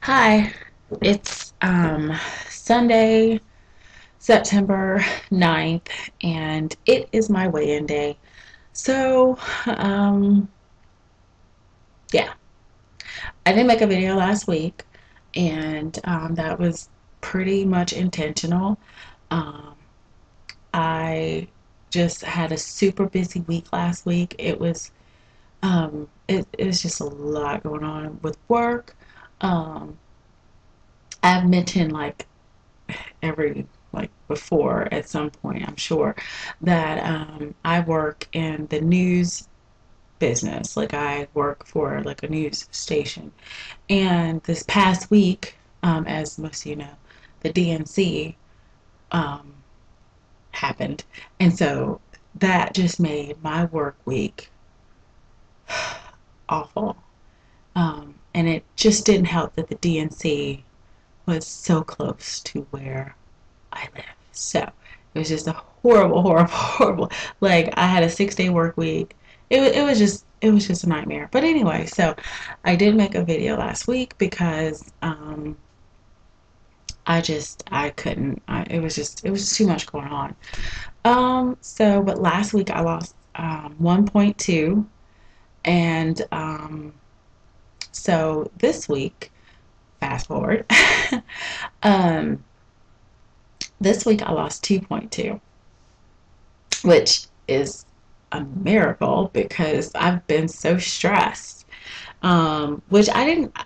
Hi, it's Sunday, September 9th, and it is my weigh-in day. So, um, yeah, I didn't make a video last week, and that was pretty much intentional. Um, I just had a super busy week last week. It was just a lot going on with work. Um, I've mentioned every like before at some point, I'm sure, that I work in the news business. Like I work for like a news station. And this past week, as most of you know, the DNC um, happened. And so that just made my work week awful. And it just didn't help that the DNC was so close to where I live. So it was just a horrible, horrible, horrible. Like I had a 6 day work week. It was just a nightmare. But anyway, so I did make a video last week because I couldn't. It was too much going on. But last week I lost 1.2, and so this week, fast forward, um, this week I lost 2.2, which is a miracle because I've been so stressed. Which I didn't,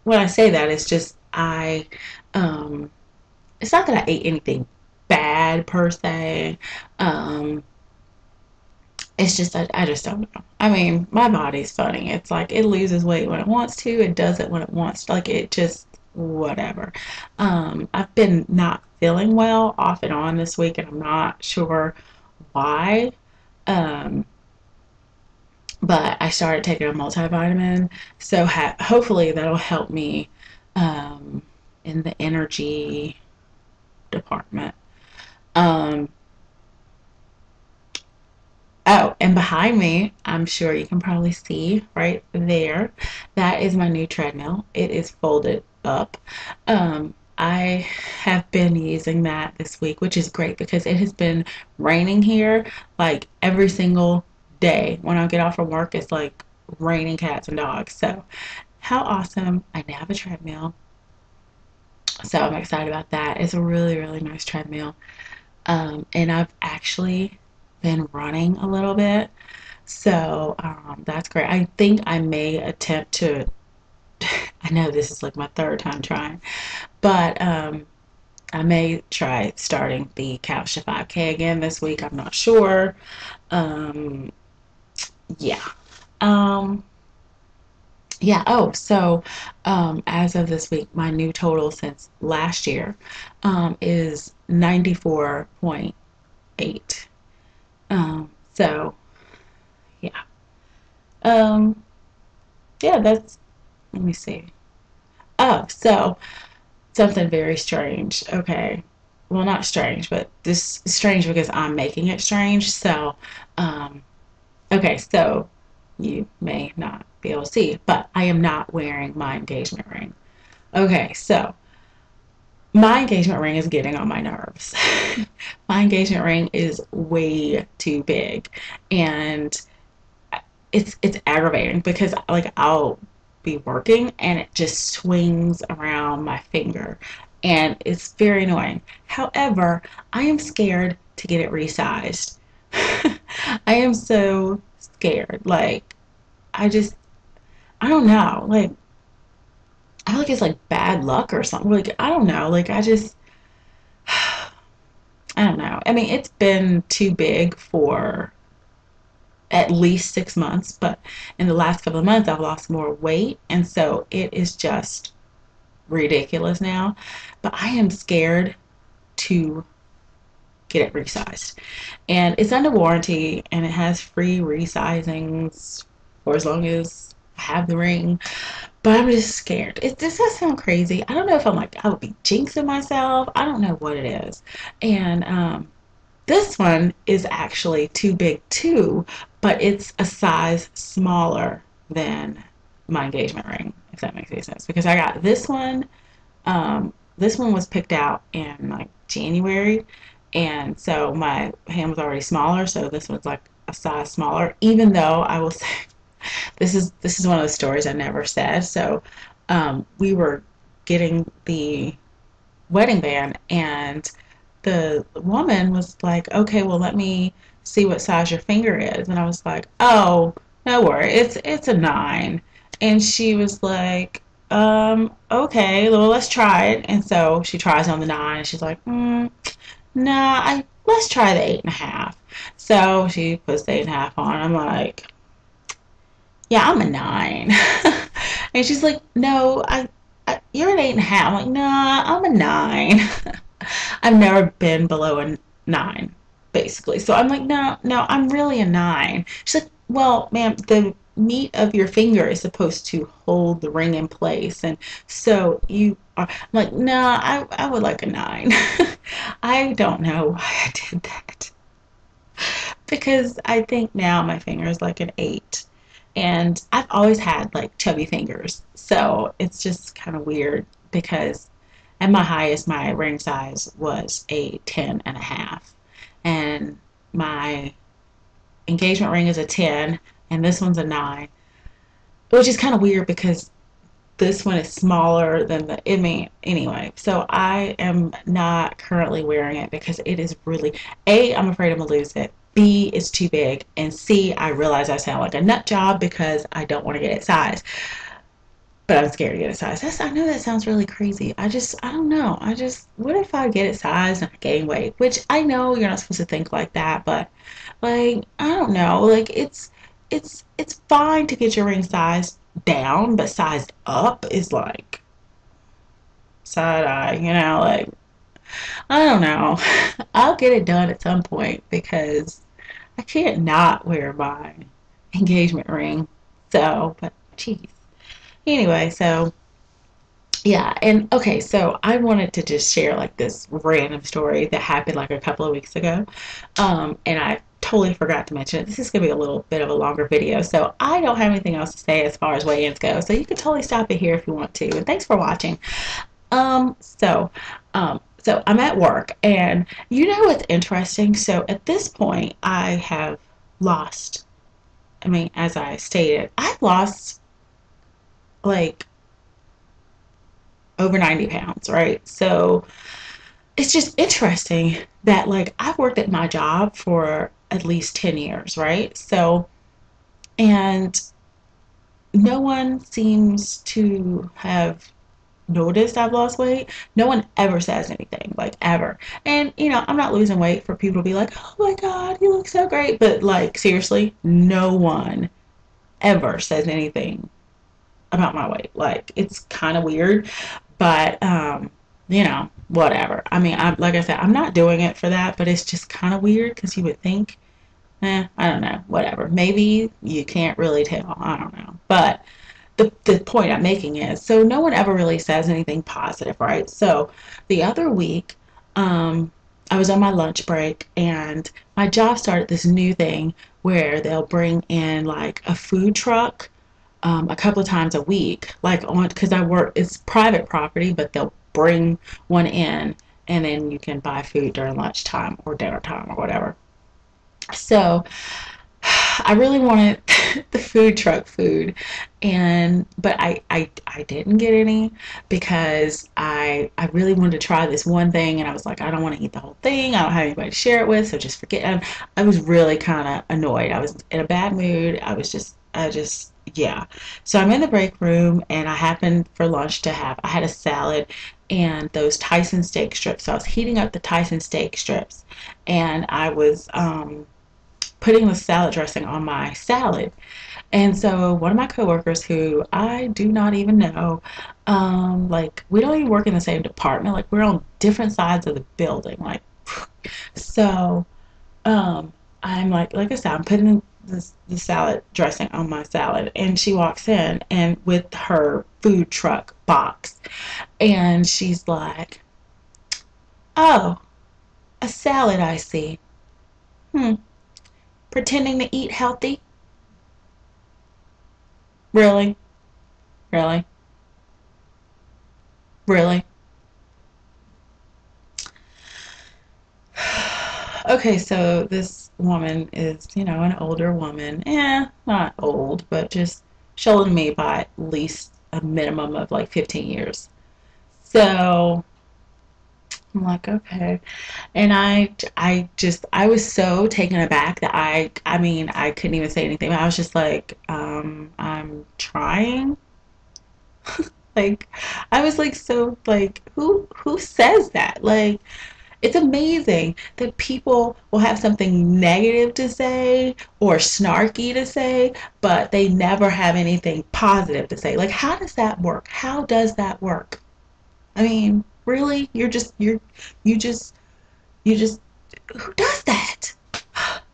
when I say that, it's just um, it's not that I ate anything bad per se. Um, it's just, I just don't know. I mean, my body's funny. It's like it loses weight when it wants to, it does it when it wants to. Like it just, whatever. I've been not feeling well off and on this week, and I'm not sure why. Um, but I started taking a multivitamin, so hopefully that'll help me um, in the energy department. Um, oh, and behind me, I'm sure you can probably see right there, that is my new treadmill. It is folded up. I have been using that this week, which is great because it has been raining here like every single day. When I get off from work, it's like raining cats and dogs. So, how awesome! I now have a treadmill. So, I'm excited about that. It's a really, really nice treadmill. And I've actually been running a little bit. So, that's great. I think I may attempt to, I know this is like my third time trying, but I may try starting the Couch to 5K again this week. I'm not sure. Um, yeah. Um, yeah. Oh, so as of this week, my new total since last year is 94.8. So yeah. Um, yeah, that's, let me see. Oh, so something very strange. Okay. Well, not strange, but this is strange because I'm making it strange. So, um, okay, so you may not be able to see, but I am not wearing my engagement ring. Okay, so my engagement ring is getting on my nerves. My engagement ring is way too big, and it's aggravating because like I'll be working and it just swings around my finger, and it's very annoying. However, I am scared to get it resized. I am so scared. Like I don't know. Like I feel like it's like bad luck or something. Like I don't know. Like I don't know. I mean, it's been too big for at least 6 months, but in the last couple of months, I've lost more weight, and so it is just ridiculous now. But I am scared to get it resized, and it's under warranty, and it has free resizings for as long as I have the ring. But I'm just scared. This does sound crazy. I don't know if I'm like I would be jinxing myself. I don't know what it is, and this one is actually too big too, but it's a size smaller than my engagement ring. if that makes any sense. Because I got this one was picked out in like January, and so my hand was already smaller, so this one's like a size smaller. Even though I will say, this is one of the stories I never said. So, we were getting the wedding band, and the woman was like, "Okay, well, let me see what size your finger is." And I was like, "Oh, no worry, it's a 9." And she was like, okay, well, let's try it." And so she tries on the 9, and she's like, "Nah, let's try the 8.5." So she puts the 8.5 on. I'm like, "Yeah, I'm a 9." And she's like, "No, you're an 8.5." I'm like, "Nah, I'm a 9." I've never been below a 9, basically. So I'm like, "No, no, I'm really a 9." She's like, "Well, ma'am, the meat of your finger is supposed to hold the ring in place, and so you are." I'm like, "No, I would like a 9." I don't know why I did that, because I think now my finger is like an 8. And I've always had like chubby fingers. So it's just kind of weird because at my highest, my ring size was a 10 and a half. And my engagement ring is a 10, and this one's a 9, which is kind of weird because this one is smaller than I mean, anyway. So I am not currently wearing it because it is really, A, I'm afraid I'm going to lose it. B, it's too big. And C, I realize I sound like a nut job because I don't want to get it sized. But I'm scared to get it sized. I know that sounds really crazy. I don't know. What if I get it sized and I gain weight? Which I know you're not supposed to think like that, but like, I don't know. Like, it's fine to get your ring size down, but sized up is like side eye, like, I don't know. I'll get it done at some point because I can't not wear my engagement ring. So, but geez. Anyway, so yeah, and okay, so I wanted to just share like this random story that happened like a couple of weeks ago. And I totally forgot to mention it. This is gonna be a little bit of a longer video, so I don't have anything else to say as far as weigh-ins go. So you can totally stop it here if you want to. And thanks for watching. So I'm at work, and you know what's interesting? So at this point, I have lost. I mean, as I stated, I've lost like over 90 pounds, right? So it's just interesting that like I've worked at my job for at least 10 years, right? So, and no one seems to have noticed I've lost weight. No one ever says anything, like ever. And I'm not losing weight for people to be like, "Oh my God, you look so great." But like seriously, no one ever says anything about my weight. Like it's kind of weird, but whatever. I mean, like I said, I'm not doing it for that, but it's just kind of weird because you would think, I don't know, whatever. Maybe you can't really tell. I don't know, but the point I'm making is, so no one ever really says anything positive, right? So the other week, I was on my lunch break, and my job started this new thing where they'll bring in like a food truck, a couple of times a week, like on, because I work, it's private property, but they'll bring one in, and then you can buy food during lunchtime or dinner time or whatever. So I really wanted the food truck food, and but I didn't get any because I really wanted to try this one thing, and I was like, I don't want to eat the whole thing. I don't have anybody to share it with, so just forget. And I was really kind of annoyed. I was in a bad mood. I just yeah. So I'm in the break room, and I happened for lunch to have, I had a salad and those Tyson steak strips. So I was heating up the Tyson steak strips, and I was putting the salad dressing on my salad. And so one of my coworkers, who I do not even know, like we don't even work in the same department, like we're on different sides of the building, like so I'm like I said, I'm putting the salad dressing on my salad, and she walks in and with her food truck box, and she's like, "Oh, a salad, I see. Hmm, pretending to eat healthy? Really? Really?" Really? Okay, so this woman is, an older woman. Not old, but just she'll me by at least a minimum of like 15 years. So I'm like, okay. And I was so taken aback that I mean, I couldn't even say anything. I was just like, I'm trying. Like, I was like, so like, who says that? Like, it's amazing that people will have something negative to say or snarky to say, but they never have anything positive to say. Like, how does that work? How does that work? I mean, really? You just, you just, who does that?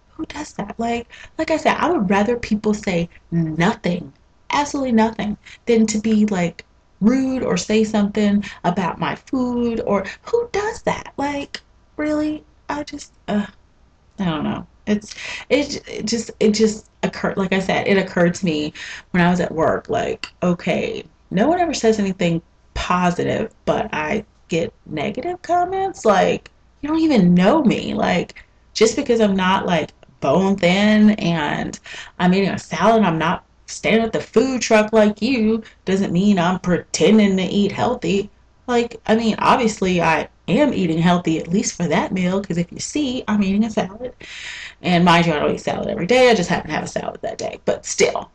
Who does that? Like I said, I would rather people say nothing, absolutely nothing, than to be like rude or say something about my food or who does that? Like, really? I don't know. It just occurred. Like I said, it occurred to me when I was at work. Like, okay, no one ever says anything positive, but I get negative comments. Like, you don't even know me. Like, just because I'm not like bone thin and I'm eating a salad, I'm not standing at the food truck like you, doesn't mean I'm pretending to eat healthy. Like, I mean, obviously, I am eating healthy, at least for that meal, because if you see, I'm eating a salad. And mind you, I don't eat salad every day. I just happen to have a salad that day. But still,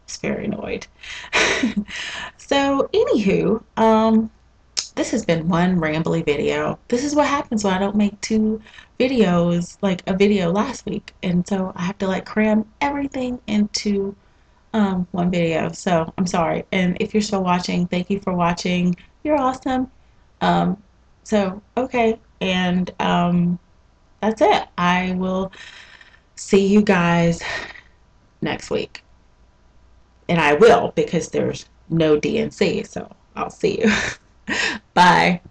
it's very annoyed. So, anywho, this has been one rambly video. This is what happens when I don't make two videos, like a video last week. And so I have to like cram everything into one video. So I'm sorry. And if you're still watching, thank you for watching. You're awesome. Um, so, okay. And that's it. I will see you guys next week. And I will because there's no DNC. So I'll see you. Bye.